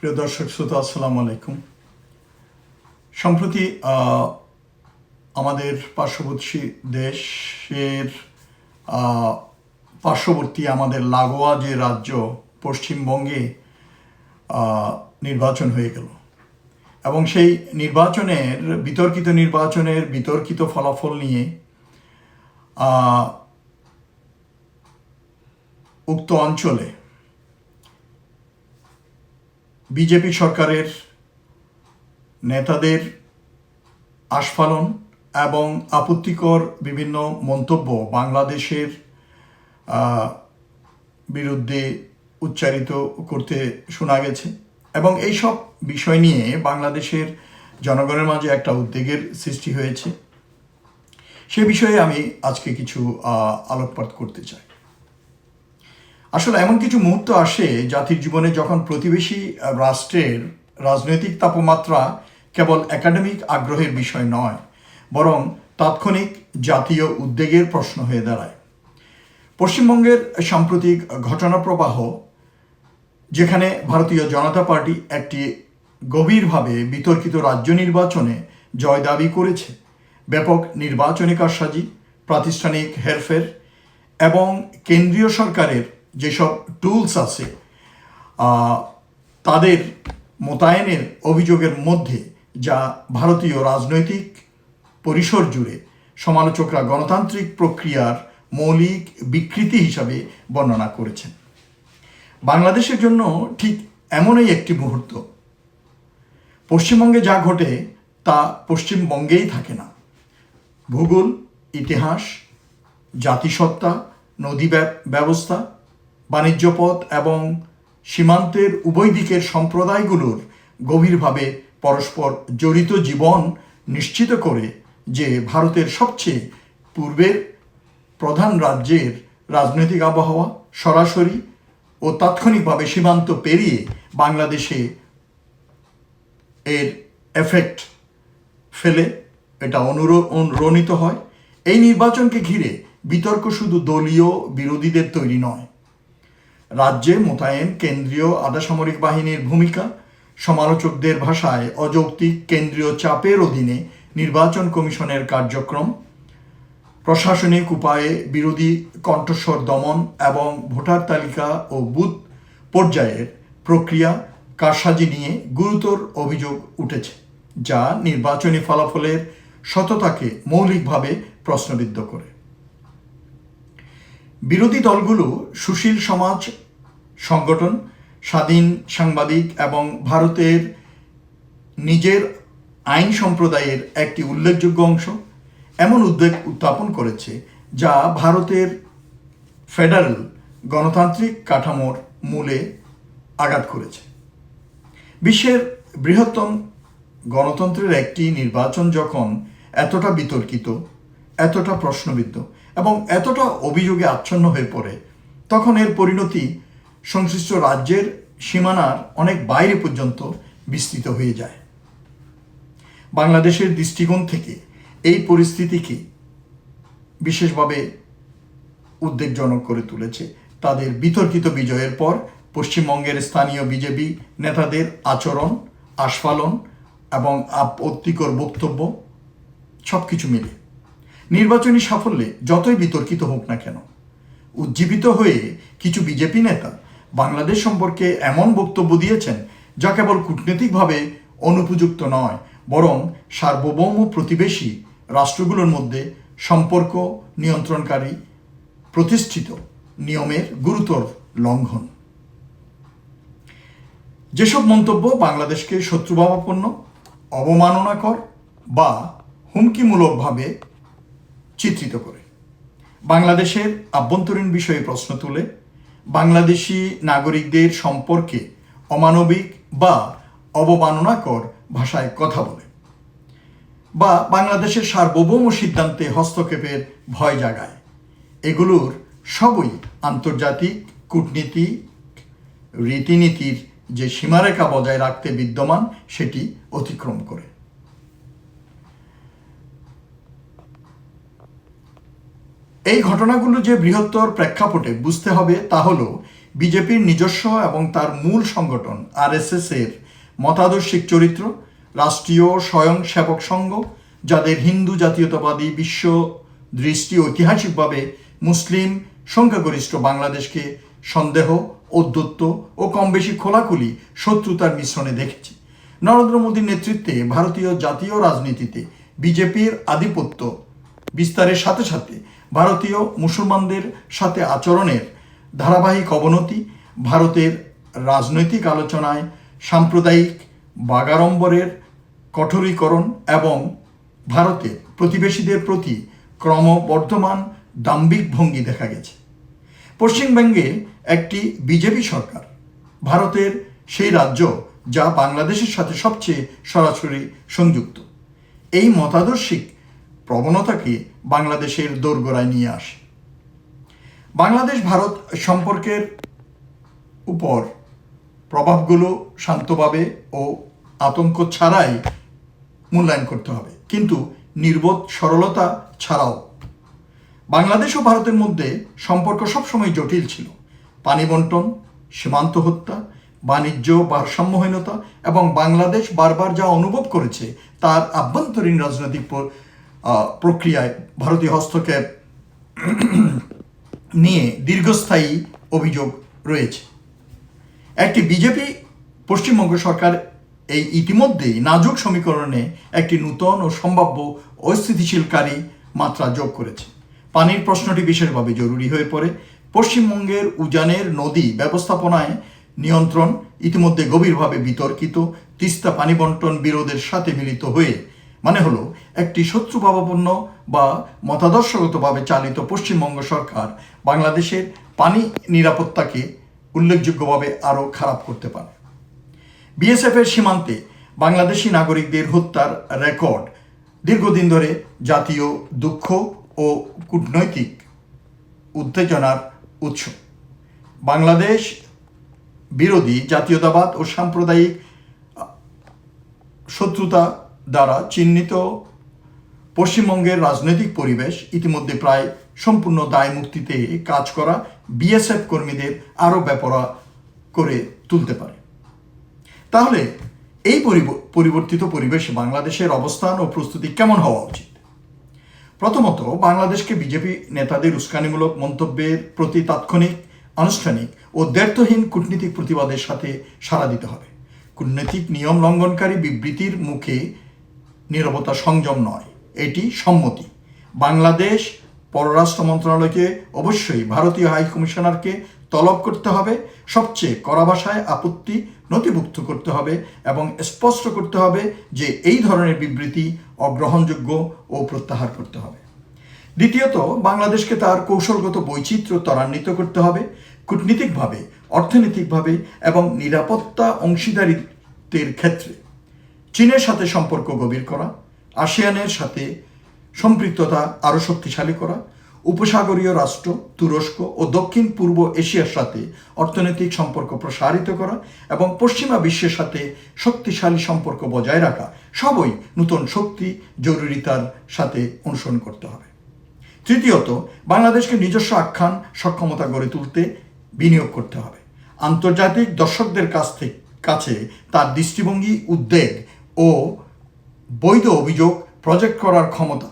প্রিয় দর্শক শ্রোতা, আসসালামু আলাইকুম। সম্প্রতি আমাদের পার্শ্ববর্তী দেশের পার্শ্ববর্তী আমাদের লাগোয়া যে রাজ্য পশ্চিমবঙ্গে নির্বাচন হয়ে গেল এবং সেই নির্বাচনের বিতর্কিত ফলাফল নিয়ে উক্ত অঞ্চলে বিজেপি সরকারের নেতাদের আস্ফালন এবং আপত্তিকর বিভিন্ন মন্তব্য বাংলাদেশের বিরুদ্ধে উচ্চারিত করতে শোনা গেছে এবং এইসব বিষয় নিয়ে বাংলাদেশের জনগণের মাঝে একটা উদ্বেগের সৃষ্টি হয়েছে। সে বিষয়ে আমি আজকে কিছু আলোকপাত করতে চাই। আসলে এমন কিছু মুহূর্ত আসে জাতির জীবনে যখন প্রতিবেশী রাষ্ট্রের রাজনৈতিক তাপমাত্রা কেবল একাডেমিক আগ্রহের বিষয় নয়, বরং তাৎক্ষণিক জাতীয় উদ্বেগের প্রশ্ন হয়ে দাঁড়ায়। পশ্চিমবঙ্গের সাম্প্রতিক ঘটনাপ্রবাহ, যেখানে ভারতীয় জনতা পার্টি একটি গভীরভাবে বিতর্কিত রাজ্য নির্বাচনে জয় দাবি করেছে, ব্যাপক নির্বাচনী কারসাজি, প্রাতিষ্ঠানিক হেরফের এবং কেন্দ্রীয় সরকারের যেসব টুলস আছে তাদের মোতায়েনের অভিযোগের মধ্যে, যা ভারতীয় রাজনৈতিক পরিসর জুড়ে সমালোচকরা গণতান্ত্রিক প্রক্রিয়ার মৌলিক বিকৃতি হিসাবে বর্ণনা করেছেন। বাংলাদেশের জন্য ঠিক এমনই একটি মুহূর্ত। পশ্চিমবঙ্গে যা ঘটে তা পশ্চিমবঙ্গেই থাকে না। ভূগোল, ইতিহাস, জাতিসত্তা, নদী ব্যবস্থা, বাণিজ্য পথ এবং সীমান্তের উভয় দিকের সম্প্রদায়গুলোর গভীরভাবে পরস্পর জড়িত জীবন নিশ্চিত করে যে ভারতের সবচেয়ে পূর্বের প্রধান রাজ্যের রাজনৈতিক আবহাওয়া সরাসরি ও তাৎক্ষণিকভাবে সীমান্ত পেরিয়ে বাংলাদেশে এর এফেক্ট ফেলে, এটা অনুরণিত হয়। এই নির্বাচনকে ঘিরে বিতর্ক শুধু দলীয় বিরোধীদের তৈরি নয়। রাজ্যে মোতায়েন কেন্দ্রীয় আধাসামরিক বাহিনীর ভূমিকা, সমালোচকদের ভাষায় অযৌক্তিক কেন্দ্রীয় চাপের অধীনে নির্বাচন কমিশনের কার্যক্রম, প্রশাসনিক উপায়ে বিরোধী কণ্ঠস্বর দমন এবং ভোটার তালিকা ও বুথ পর্যায়ের প্রক্রিয়া কারসাজি নিয়ে গুরুতর অভিযোগ উঠেছে, যা নির্বাচনী ফলাফলের সততাকে মৌলিকভাবে প্রশ্নবিদ্ধ করে। বিরোধী দলগুলো সুশীল সমাজ সংগঠন, স্বাধীন সাংবাদিক এবং ভারতের নিজের আইন সম্প্রদায়ের একটি উল্লেখযোগ্য অংশ এমন উদ্বেগ উত্থাপন করেছে, যা ভারতের ফেডারেল গণতান্ত্রিক কাঠামোর মূলে আঘাত করেছে। বিশ্বের বৃহত্তম গণতন্ত্রের একটি নির্বাচন যখন এতটা বিতর্কিত, এতটা প্রশ্নবিদ্ধ এবং এতটা অভিযোগে আচ্ছন্ন হয়ে পড়ে, তখন এর পরিণতি সংশ্লিষ্ট রাজ্যের সীমানার অনেক বাইরে পর্যন্ত বিস্তৃত হয়ে যায়। বাংলাদেশের দৃষ্টিকোণ থেকে এই পরিস্থিতিকে বিশেষভাবে উদ্বেগজনক করে তুলেছে তাদের বিতর্কিত বিজয়ের পর পশ্চিমবঙ্গের স্থানীয় বিজেপি নেতাদের আচরণ, আস্ফালন এবং আপত্তিকর বক্তব্য, সব কিছু মিলে নির্বাচনী সাফল্যে যতই বিতর্কিত হোক না কেন, উজ্জীবিত হয়ে কিছু বিজেপি নেতা বাংলাদেশ সম্পর্কে এমন বক্তব্য দিয়েছেন যা কেবল কূটনৈতিকভাবে অনুপযুক্ত নয়, বরং সার্বভৌম প্রতিবেশী রাষ্ট্রগুলোর মধ্যে সম্পর্ক নিয়ন্ত্রণকারী প্রতিষ্ঠিত নিয়মের গুরুতর লঙ্ঘন। যেসব মন্তব্য বাংলাদেশকে শত্রুভাবাপন্ন, অবমাননাকর বা হুমকিমূলকভাবে চিত্রিত করে, বাংলাদেশের আভ্যন্তরীণ বিষয়ে প্রশ্ন তুলে, বাংলাদেশি নাগরিকদের সম্পর্কে অমানবিক বা অবমাননাকর ভাষায় কথা বলে, বা বাংলাদেশের সার্বভৌম সিদ্ধান্তে হস্তক্ষেপের ভয় জাগায়, এগুলোর সবই আন্তর্জাতিক কূটনীতি রীতিনীতির যে সীমারেখা বজায় রাখতে বিদ্যমান সেটি অতিক্রম করে। এই ঘটনাগুলো যে বৃহত্তর প্রেক্ষাপটে বুঝতে হবে তা হলো, বিজেপির নিজস্ব এবং তার মূল সংগঠন আরএসএস এর মতাদর্শিক চরিত্র, রাষ্ট্রীয় স্বয়ংসেবক সংঘ, যাদের হিন্দু জাতীয়তাবাদী বিশ্ব দৃষ্টি ঐতিহাসিকভাবে মুসলিম সংখ্যাগরিষ্ঠ বাংলাদেশকে সন্দেহ, ঔদ্ধত্য ও কম বেশি খোলাখুলি শত্রুতার মিশ্রণে দেখেছে। নরেন্দ্র মোদীর নেতৃত্বে ভারতীয় জাতীয় রাজনীতিতে বিজেপির আধিপত্য বিস্তারের সাথে সাথে ভারতীয় মুসলমানদের সাথে আচরণের ধারাবাহিক অবনতি, ভারতের রাজনৈতিক আলোচনায় সাম্প্রদায়িক বাগাড়ম্বরের কঠোরীকরণ এবং ভারতের প্রতিবেশীদের প্রতি ক্রমবর্ধমান দাম্ভিক ভঙ্গি দেখা গেছে। পশ্চিমবঙ্গে একটি বিজেপি সরকার ভারতের সেই রাজ্য যা বাংলাদেশের সাথে সবচেয়ে সরাসরি সংযুক্ত। এই মতাদর্শিক প্রবণতাকে বাংলাদেশের দোরগোড়ায় নিয়ে আসে। বাংলাদেশ ভারত সম্পর্কের উপর প্রভাবগুলো শান্তভাবে ও আতঙ্ক ছাড়াই মূল্যায়ন করতে হবে, কিন্তু নির্বোধ সরলতা ছাড়াও। বাংলাদেশ ও ভারতের মধ্যে সম্পর্ক সবসময় জটিল ছিল। পানি বন্টন, সীমান্ত হত্যা, বাণিজ্য ভারসাম্যহীনতা এবং বাংলাদেশ বারবার যা অনুভব করেছে তার আভ্যন্তরীণ রাজনৈতিক প্রক্রিয়ায় ভারতীয় হস্তক্ষেপ নিয়ে দীর্ঘস্থায়ী অভিযোগ রয়েছে। একটি বিজেপি পশ্চিমবঙ্গ সরকার এই ইতিমধ্যেই নাজুক সমীকরণে একটি নূতন ও সম্ভাব্য অস্থিতিশীলকারী মাত্রা যোগ করেছে। পানির প্রশ্নটি বিশেষভাবে জরুরি হয়ে পড়ে। পশ্চিমবঙ্গের উজানের নদী ব্যবস্থাপনায় নিয়ন্ত্রণ ইতিমধ্যে গভীরভাবে বিতর্কিত। তিস্তা পানি বন্টন বিরোধের সাথে মিলিত হয়ে মানে হলো একটি শত্রুভাবাপন্ন বা মতাদর্শগতভাবে চালিত পশ্চিমবঙ্গ সরকার বাংলাদেশের পানি নিরাপত্তাকে উল্লেখযোগ্যভাবে আরও খারাপ করতে পারে। বিএসএফের সীমান্তে বাংলাদেশি নাগরিকদের হত্যার রেকর্ড দীর্ঘদিন ধরে জাতীয় দুঃখ ও কূটনৈতিক উত্তেজনার উৎস। বাংলাদেশ বিরোধী জাতীয়তাবাদ ও সাম্প্রদায়িক শত্রুতা দ্বারা চিহ্নিত পশ্চিমবঙ্গের রাজনৈতিক পরিবেশ ইতিমধ্যে প্রায় সম্পূর্ণ দায় মুক্তিতে কাজ করা বিএসএফ কর্মীদের আরও বেপরোয়া করে তুলতে পারে। তাহলে এই পরিবর্তিত পরিবেশে বাংলাদেশের অবস্থান ও প্রস্তুতি কেমন হওয়া উচিত? প্রথমত, বাংলাদেশকে বিজেপি নেতাদের উস্কানিমূলক মন্তব্যের প্রতি তাৎক্ষণিক, আনুষ্ঠানিক ও দ্ব্যর্থহীন কূটনীতিক প্রতিবাদের সাথে সাড়া দিতে হবে। কূটনৈতিক নিয়ম লঙ্ঘনকারী বিবৃতির মুখে নীরবতা সংযম নয়, এটি সম্মতি। বাংলাদেশ পররাষ্ট্র মন্ত্রণালয়কে অবশ্যই ভারতীয় হাই কমিশনারকে তলব করতে হবে, সবচেয়ে কড়া ভাষায় আপত্তি নথিভুক্ত করতে হবে এবং স্পষ্ট করতে হবে যে এই ধরনের বিবৃতি অগ্রহণযোগ্য ও প্রত্যাহার করতে হবে। দ্বিতীয়ত, বাংলাদেশকে তার কৌশলগত বৈচিত্র্য ত্বরান্বিত করতে হবে। কূটনীতিকভাবে, অর্থনৈতিকভাবে এবং নিরাপত্তা অংশীদারিত্বের ক্ষেত্রে চীনের সাথে সম্পর্ক গভীর করা, আসিয়ানের সাথে সম্পৃক্ততা আরও শক্তিশালী করা, উপসাগরীয় রাষ্ট্র তুরস্ক ও দক্ষিণ পূর্ব এশিয়ার সাথে অর্থনৈতিক সম্পর্ক প্রসারিত করা এবং পশ্চিমা বিশ্বের সাথে শক্তিশালী সম্পর্ক বজায় রাখা সবই নতুন শক্তি জরুরিতার সাথে অনুসরণ করতে হবে। তৃতীয়ত, বাংলাদেশকে নিজস্ব আখ্যান সক্ষমতা গড়ে তুলতে বিনিয়োগ করতে হবে। আন্তর্জাতিক দর্শকদের কাছে তার দৃষ্টিভঙ্গি, উদ্বেগ ও বৈধ অভিযোগ প্রজেক্ট করার ক্ষমতা।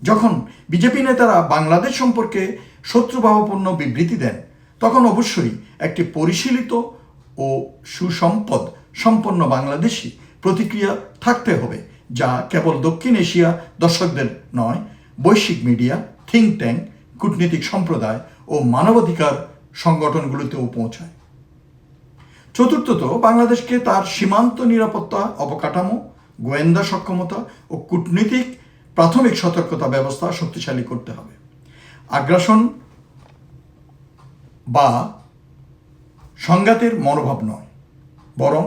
যখন বিজেপি নেতারা বাংলাদেশ সম্পর্কে শত্রুভাবাপন্ন বিবৃতি দেন, তখন অবশ্যই একটি পরিশীলিত ও সুসম্পদ সম্পন্ন বাংলাদেশি প্রতিক্রিয়া থাকতে হবে, যা কেবল দক্ষিণ এশিয়া দর্শকদের নয়, বৈশ্বিক মিডিয়া, থিঙ্ক ট্যাঙ্ক, কূটনীতিক সম্প্রদায় ও মানবাধিকার সংগঠনগুলোতেও পৌঁছায়। চতুর্থত, বাংলাদেশকে তার সীমান্ত নিরাপত্তা অবকাঠামো, গোয়েন্দা সক্ষমতা ও কূটনীতিক প্রাথমিক সতর্কতা ব্যবস্থা শক্তিশালী করতে হবে। আগ্রাসন বা সংঘাতের মনোভাব নয়, বরং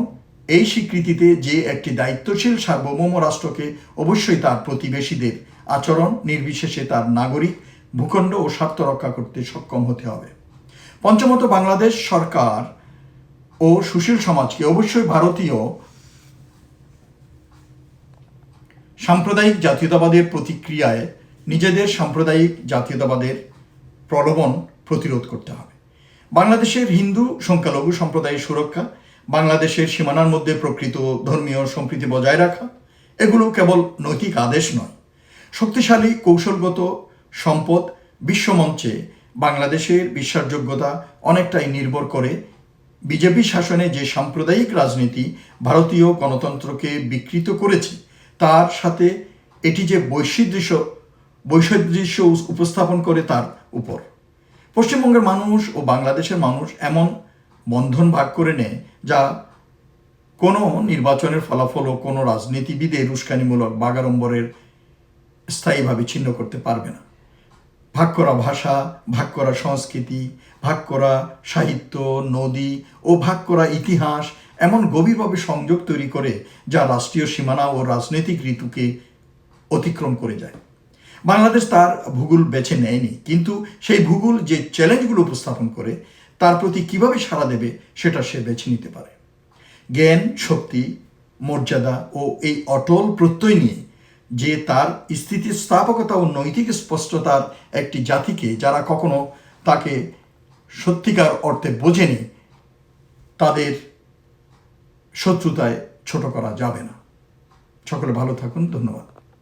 এই স্বীকৃতিতে যে একটি দায়িত্বশীল সার্বভৌম রাষ্ট্রকে অবশ্যই তার প্রতিবেশীদের আচরণ নির্বিশেষে তার নাগরিক, ভূখণ্ড ও স্বার্থ রক্ষা করতে সক্ষম হতে হবে। পঞ্চমত, বাংলাদেশ সরকার ও সুশীল সমাজকে অবশ্যই ভারতীয় সাম্প্রদায়িক জাতীয়তাবাদের প্রতিক্রিয়ায় নিজেদের সাম্প্রদায়িক জাতীয়তাবাদের প্রলোভন প্রতিরোধ করতে হবে। বাংলাদেশের হিন্দু সংখ্যালঘু সম্প্রদায়ের সুরক্ষা, বাংলাদেশের সীমানার মধ্যে প্রকৃত ধর্মীয় সম্প্রীতি বজায় রাখা, এগুলো কেবল নৈতিক আদেশ নয়, শক্তিশালী কৌশলগত সম্পদ। বিশ্বমঞ্চে বাংলাদেশের বিশ্বাসযোগ্যতা অনেকটাই নির্ভর করে বিজেপি শাসনে যে সাম্প্রদায়িক রাজনীতি ভারতীয় গণতন্ত্রকে বিকৃত করেছে তার সাথে এটি যে বৈসাদৃশ্য উপস্থাপন করে তার উপর। পশ্চিমবঙ্গের মানুষ ও বাংলাদেশের মানুষ এমন বন্ধন ভাগ করে নেয় যা কোনো নির্বাচনের ফলাফল ও কোনো রাজনীতিবিদের উস্কানিমূলক বাগাড়ম্বরের স্থায়ীভাবে ছিন্ন করতে পারবে না। ভাগ করা ভাষা, ভাগ করা সংস্কৃতি, ভাগ করা সাহিত্য, নদী ও ভাগ করা ইতিহাস এমন গভীরভাবে সংযোগ তৈরি করে যা রাষ্ট্রীয় সীমানা ও রাজনৈতিক ঋতুকে অতিক্রম করে যায়। বাংলাদেশ তার ভূগোল বেছে নেয়নি, কিন্তু সেই ভূগোল যে চ্যালেঞ্জগুলো উপস্থাপন করে তার প্রতি কিভাবে সাড়া দেবে সেটা সে বেছে নিতে পারে। জ্ঞান, শক্তি, মর্যাদা ও এই অটল প্রত্যয় নিয়ে যে তার স্থিতিস্থাপকতা ও নৈতিক স্পষ্টতার একটি জাতিকে যারা কখনো তাকে সত্যিকার অর্থে বোঝেনি তাদের শত্রুতায় ছোট করা যাবে না। সকলে ভালো থাকুন, ধন্যবাদ।